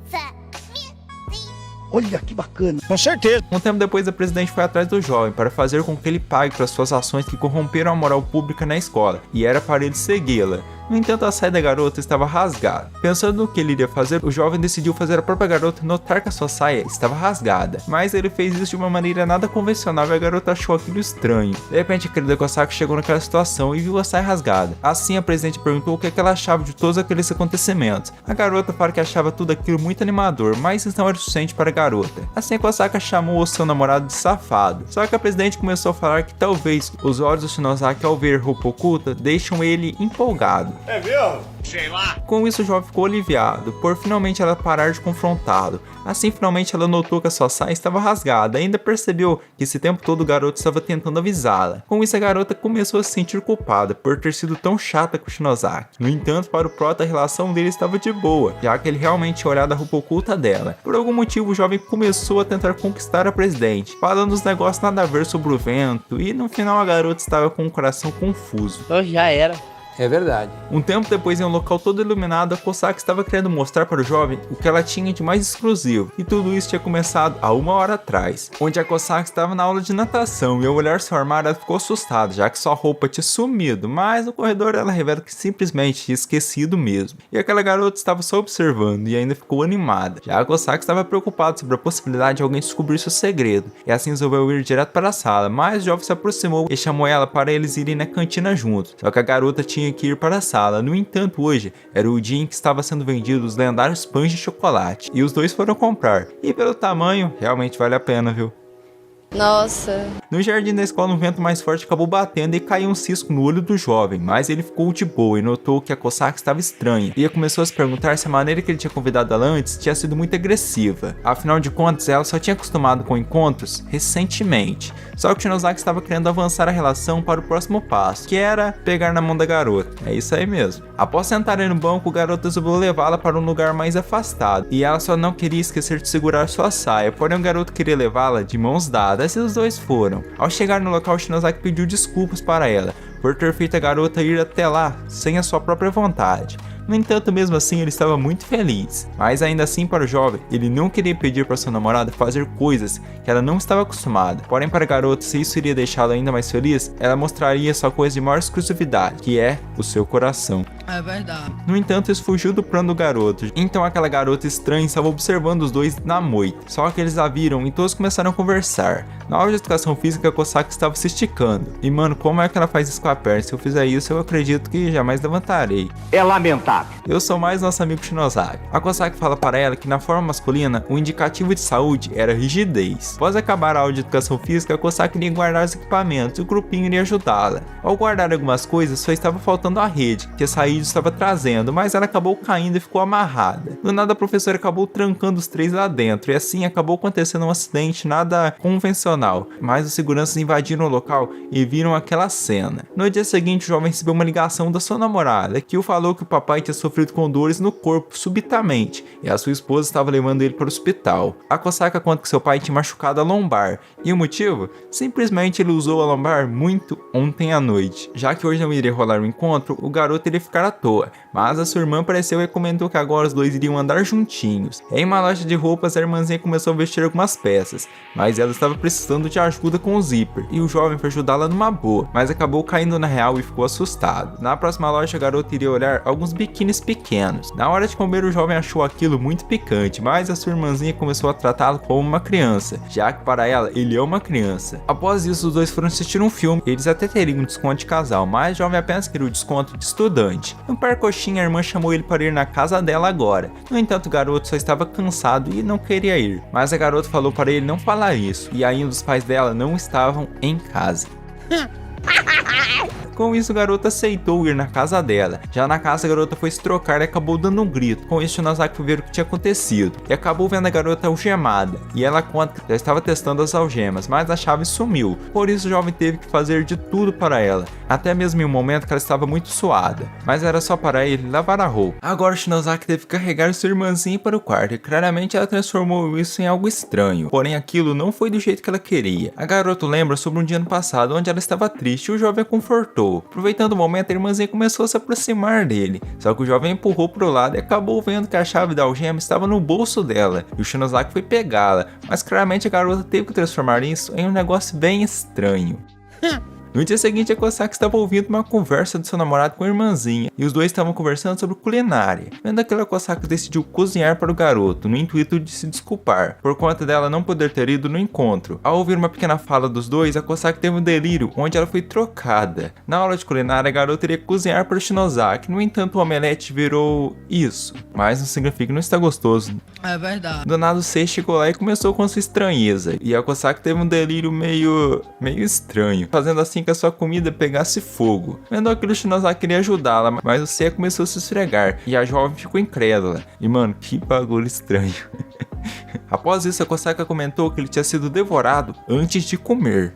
Olha que bacana. Com certeza. Um tempo depois, a presidente foi atrás do jovem para fazer com que ele pague pelas suas ações que corromperam a moral pública na escola, e era para ele segui-la. No entanto, a saia da garota estava rasgada. Pensando no que ele iria fazer, o jovem decidiu fazer a própria garota notar que a sua saia estava rasgada. Mas ele fez isso de uma maneira nada convencional e a garota achou aquilo estranho. De repente, a querida Kosaki chegou naquela situação e viu a saia rasgada. Assim, a presidente perguntou o que ela achava de todos aqueles acontecimentos. A garota falou que achava tudo aquilo muito animador, mas isso não era o suficiente para a garota. Assim, a Kosaki chamou o seu namorado de safado. Só que a presidente começou a falar que talvez os olhos do Shinozaki ao ver roupa oculta deixam ele empolgado. É mesmo? Sei lá. Com isso, o jovem ficou aliviado, por finalmente ela parar de confrontá-lo. Assim, finalmente ela notou que a sua saia estava rasgada e ainda percebeu que esse tempo todo o garoto estava tentando avisá-la. Com isso, a garota começou a se sentir culpada por ter sido tão chata com o Shinozaki. No entanto, para o prota, a relação dele estava de boa, já que ele realmente tinha olhado a roupa oculta dela. Por algum motivo, o jovem começou a tentar conquistar a presidente, falando uns negócios nada a ver sobre o vento, e no final a garota estava com o coração confuso. Já era. É verdade. Um tempo depois, em um local todo iluminado, a Kosaki estava querendo mostrar para o jovem o que ela tinha de mais exclusivo, e tudo isso tinha começado há 1 hora atrás, onde a Kosaki estava na aula de natação, e ao olhar seu armário ela ficou assustada, já que sua roupa tinha sumido, mas no corredor ela revela que simplesmente tinha esquecido mesmo, e aquela garota estava só observando e ainda ficou animada. Já a Kosaki estava preocupada sobre a possibilidade de alguém descobrir seu segredo, e assim resolveu ir direto para a sala, mas o jovem se aproximou e chamou ela para eles irem na cantina juntos, só que a garota tinha que ir para a sala. No entanto, hoje era o dia em que estava sendo vendidos os lendários pães de chocolate, e os dois foram comprar, e pelo tamanho, realmente vale a pena, viu? Nossa. No jardim da escola, um vento mais forte acabou batendo e caiu um cisco no olho do jovem, mas ele ficou de boa e notou que a Kosaki estava estranha, e começou a se perguntar se a maneira que ele tinha convidado ela antes tinha sido muito agressiva. Afinal de contas, ela só tinha acostumado com encontros recentemente. Só que o Shinozaki estava querendo avançar a relação para o próximo passo, que era pegar na mão da garota. É isso aí mesmo. Após sentarem no banco, o garoto resolveu levá-la para um lugar mais afastado, e ela só não queria esquecer de segurar sua saia, porém o garoto queria levá-la de mãos dadas e os dois foram. Ao chegar no local, o Shinozaki pediu desculpas para ela por ter feito a garota ir até lá sem a sua própria vontade. No entanto, mesmo assim, ele estava muito feliz. Mas ainda assim, para o jovem, ele não queria pedir para sua namorada fazer coisas que ela não estava acostumada. Porém, para a garota, se isso iria deixá-la ainda mais feliz, ela mostraria sua coisa de maior exclusividade, que é o seu coração. É verdade. No entanto, isso fugiu do plano do garoto. Então aquela garota estranha estava observando os dois na moita. Só que eles a viram e todos começaram a conversar. Na aula de educação física, a Kosaki estava se esticando. E mano, como é que ela faz isso com a perna? Se eu fizer isso, eu acredito que jamais levantarei. É lamentável. Eu sou mais nosso amigo Shinozaki. A Kosaki fala para ela que na forma masculina, o indicativo de saúde era rigidez. Após acabar a aula de educação física, a Kosaki iria guardar os equipamentos e o grupinho iria ajudá-la. Ao guardar algumas coisas, só estava faltando a rede, que saía Said estava trazendo, mas ela acabou caindo e ficou amarrada. Do nada a professora acabou trancando os três lá dentro e assim acabou acontecendo um acidente nada convencional, mas os seguranças invadiram o local e viram aquela cena. No dia seguinte o jovem recebeu uma ligação da sua namorada, que o falou que o papai tinha sofrido com dores no corpo subitamente e a sua esposa estava levando ele para o hospital. A Kosaka conta que seu pai tinha machucado a lombar e o motivo? Simplesmente ele usou a lombar muito ontem à noite. Já que hoje não iria rolar um encontro, o garoto iria ficar à toa, mas a sua irmã apareceu e comentou que agora os dois iriam andar juntinhos. Em uma loja de roupas, a irmãzinha começou a vestir algumas peças, mas ela estava precisando de ajuda com o zíper, e o jovem foi ajudá-la numa boa, mas acabou caindo na real e ficou assustado. Na próxima loja, a garota iria olhar alguns biquínis pequenos. Na hora de comer, o jovem achou aquilo muito picante, mas a sua irmãzinha começou a tratá-lo como uma criança, já que para ela, ele é uma criança. Após isso, os dois foram assistir um filme. Eles até teriam um desconto de casal, mas o jovem apenas queria o desconto de estudante. No parcoxinha, a irmã chamou ele para ir na casa dela agora. No entanto, o garoto só estava cansado e não queria ir, mas a garota falou para ele não falar isso, e ainda os pais dela não estavam em casa. Com isso, o garoto aceitou ir na casa dela. Já na casa, a garota foi se trocar e acabou dando um grito. Com isso, Shinozaki foi ver o que tinha acontecido e acabou vendo a garota algemada. E ela conta que já estava testando as algemas, mas a chave sumiu. Por isso, o jovem teve que fazer de tudo para ela, até mesmo em um momento que ela estava muito suada. Mas era só para ele lavar a roupa. Agora, Shinozaki teve que carregar sua irmãzinha para o quarto e claramente ela transformou isso em algo estranho. Porém, aquilo não foi do jeito que ela queria. A garota lembra sobre um dia no passado onde ela estava triste e o jovem a confortou. Aproveitando o momento, a irmãzinha começou a se aproximar dele, só que o jovem empurrou pro lado e acabou vendo que a chave da algema estava no bolso dela, e o Shinozaki foi pegá-la, mas claramente a garota teve que transformar isso em um negócio bem estranho. No dia seguinte, a Kosaka estava ouvindo uma conversa do seu namorado com a irmãzinha, e os dois estavam conversando sobre culinária. Vendo aquilo, a Kosaka decidiu cozinhar para o garoto, no intuito de se desculpar, por conta dela não poder ter ido no encontro. Ao ouvir uma pequena fala dos dois, a Kosaka teve um delírio, onde ela foi trocada. Na aula de culinária, a garota iria cozinhar para o Shinozaki, no entanto o omelete virou isso, mas não significa que não está gostoso. É verdade. Do nada o Sei chegou lá e começou com sua estranheza, e a Kosaka teve um delírio meio estranho, fazendo assim que a sua comida pegasse fogo. Vendo aquilo, o Shinozaki queria ajudá-la, mas o Sei começou a se esfregar, e a jovem ficou incrédula. E mano, que bagulho estranho. Após isso, a Kosaka comentou que ele tinha sido devorado antes de comer.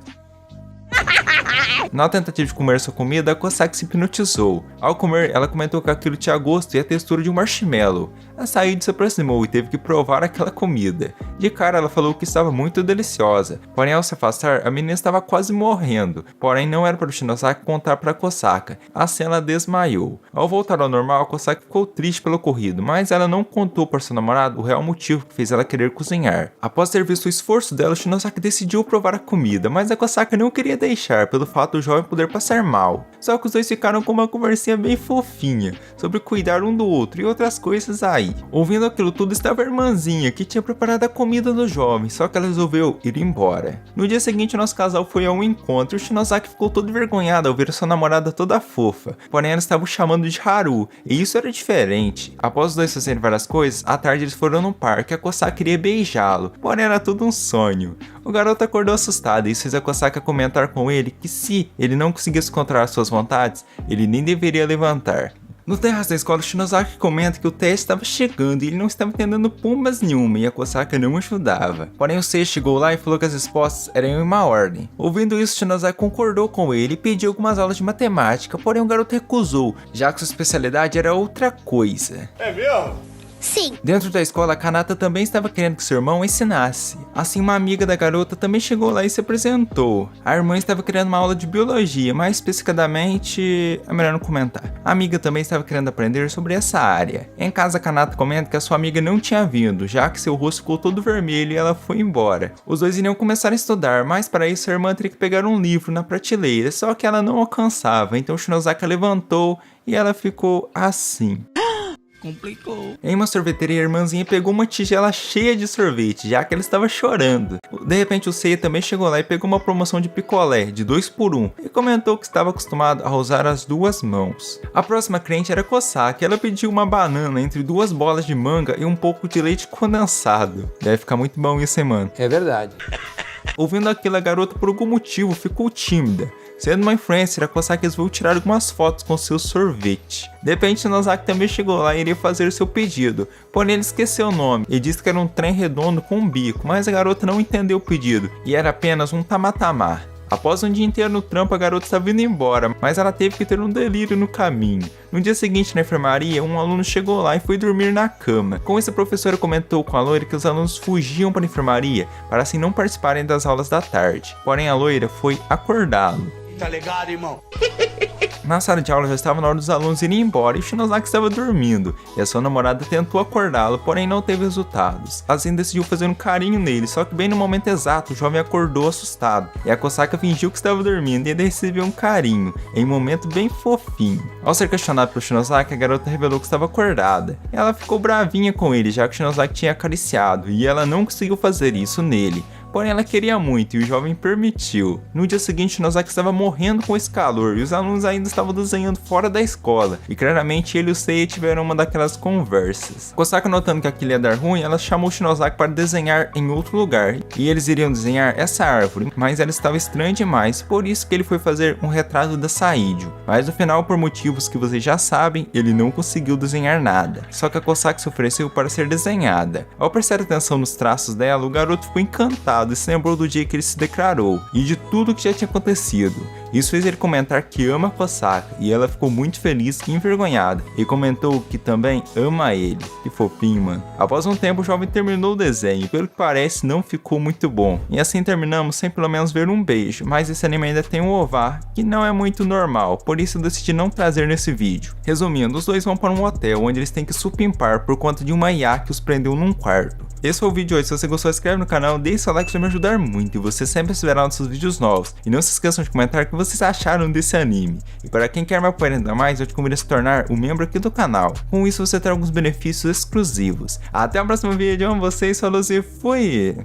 Na tentativa de comer sua comida, a Kosaka se hipnotizou. Ao comer, ela comentou que aquilo tinha gosto e a textura de um marshmallow. A Said se aproximou e teve que provar aquela comida. De cara, ela falou que estava muito deliciosa, porém ao se afastar, a menina estava quase morrendo. Porém, não era para o Shinozaki contar para a Kosaka. Assim, ela desmaiou. Ao voltar ao normal, a Kosaka ficou triste pelo ocorrido, mas ela não contou para seu namorado o real motivo que fez ela querer cozinhar. Após ter visto o esforço dela, o Shinozaki decidiu provar a comida, mas a Kosaka não queria deixar, pelo fato do jovem poder passar mal. Só que os dois ficaram com uma conversinha bem fofinha, sobre cuidar um do outro e outras coisas aí. Ouvindo aquilo tudo estava a irmãzinha, que tinha preparado a comida do jovem, só que ela resolveu ir embora. No dia seguinte, o nosso casal foi ao encontro e o Shinozaki ficou todo envergonhado ao ver a sua namorada toda fofa, porém ela estava o chamando de Haru, e isso era diferente. Após os dois fazerem várias coisas, à tarde eles foram no parque e a Kosaka queria beijá-lo, porém era tudo um sonho. O garoto acordou assustado e isso fez a Kosaka comentar com ele que se ele não conseguisse controlar suas vontades, ele nem deveria levantar. No terraço da escola, o Shinozaki comenta que o teste estava chegando e ele não estava entendendo pumbas nenhuma e a Kosaka não ajudava. Porém, o Sei chegou lá e falou que as respostas eram em uma ordem. Ouvindo isso, Shinozaki concordou com ele e pediu algumas aulas de matemática, porém o garoto recusou, já que sua especialidade era outra coisa. É mesmo? Sim. Dentro da escola, a Kanata também estava querendo que seu irmão ensinasse. Assim, uma amiga da garota também chegou lá e se apresentou. A irmã estava querendo uma aula de biologia, mais especificadamente, é melhor não comentar. A amiga também estava querendo aprender sobre essa área. Em casa, a Kanata comenta que a sua amiga não tinha vindo, já que seu rosto ficou todo vermelho e ela foi embora. Os dois iriam começar a estudar, mas para isso a irmã teria que pegar um livro na prateleira, só que ela não alcançava, então Shinozaki levantou e ela ficou assim. Complicou. Em uma sorveteria, a irmãzinha pegou uma tigela cheia de sorvete, já que ela estava chorando. De repente, o Seiya também chegou lá e pegou uma promoção de picolé, de 2 por 1, e comentou que estava acostumado a usar as duas mãos. A próxima cliente era Kosaka, ela pediu uma banana entre 2 bolas de manga e um pouco de leite condensado. Deve ficar muito bom isso, hein, mano? É verdade. Ouvindo aquilo, a garota por algum motivo ficou tímida. Sendo uma influencer, a Kosaki resolveu tirar algumas fotos com seu sorvete. De repente, Nozaki também chegou lá e iria fazer seu pedido, porém ele esqueceu o nome e disse que era um trem redondo com um bico, mas a garota não entendeu o pedido e era apenas um tamatama. Após um dia inteiro no trampo, a garota estava indo embora, mas ela teve que ter um delírio no caminho. No dia seguinte, na enfermaria, um aluno chegou lá e foi dormir na cama. Com isso, a professora comentou com a loira que os alunos fugiam para a enfermaria para assim não participarem das aulas da tarde. Porém, a loira foi acordá-lo. Tá ligado, irmão? Na sala de aula já estava na hora dos alunos irem embora e Shinozaki estava dormindo, e a sua namorada tentou acordá-lo, porém não teve resultados. Assim decidiu fazer um carinho nele, só que bem no momento exato o jovem acordou assustado, e a Kosaka fingiu que estava dormindo e ele recebeu um carinho, em um momento bem fofinho. Ao ser questionado pelo Shinozaki, a garota revelou que estava acordada. Ela ficou bravinha com ele, já que o Shinozaki tinha acariciado, e ela não conseguiu fazer isso nele. Porém ela queria muito e o jovem permitiu. No dia seguinte, Nozaki estava morrendo com esse calor e os alunos ainda estavam desenhando fora da escola. E claramente ele e o Seiya tiveram uma daquelas conversas. Kosaka, notando que aquilo ia dar ruim, ela chamou Shinozaki para desenhar em outro lugar. E eles iriam desenhar essa árvore, mas ela estava estranha demais, por isso que ele foi fazer um retrato da Saijo. Mas no final, por motivos que vocês já sabem, ele não conseguiu desenhar nada. Só que a Kosaka se ofereceu para ser desenhada. Ao prestar atenção nos traços dela, o garoto ficou encantado e se lembrou do dia que ele se declarou e de tudo que já tinha acontecido. Isso fez ele comentar que ama a Kosaka e ela ficou muito feliz e envergonhada e comentou que também ama ele. Que fofinho, mano. Após um tempo, o jovem terminou o desenho e pelo que parece não ficou muito bom. E assim terminamos sem pelo menos ver um beijo, mas esse anime ainda tem um OVA que não é muito normal, por isso eu decidi não trazer nesse vídeo. Resumindo, os dois vão para um hotel onde eles têm que supimpar por conta de uma IA que os prendeu num quarto. Esse foi o vídeo de hoje. Se você gostou, se inscreve no canal, deixe seu like, isso vai me ajudar muito e você sempre receberá nossos vídeos novos. E não se esqueçam de comentar o que vocês acharam desse anime. E para quem quer me apoiar ainda mais, eu te convido a se tornar um membro aqui do canal. Com isso você terá alguns benefícios exclusivos. Até o próximo vídeo, amo vocês, falou e fui!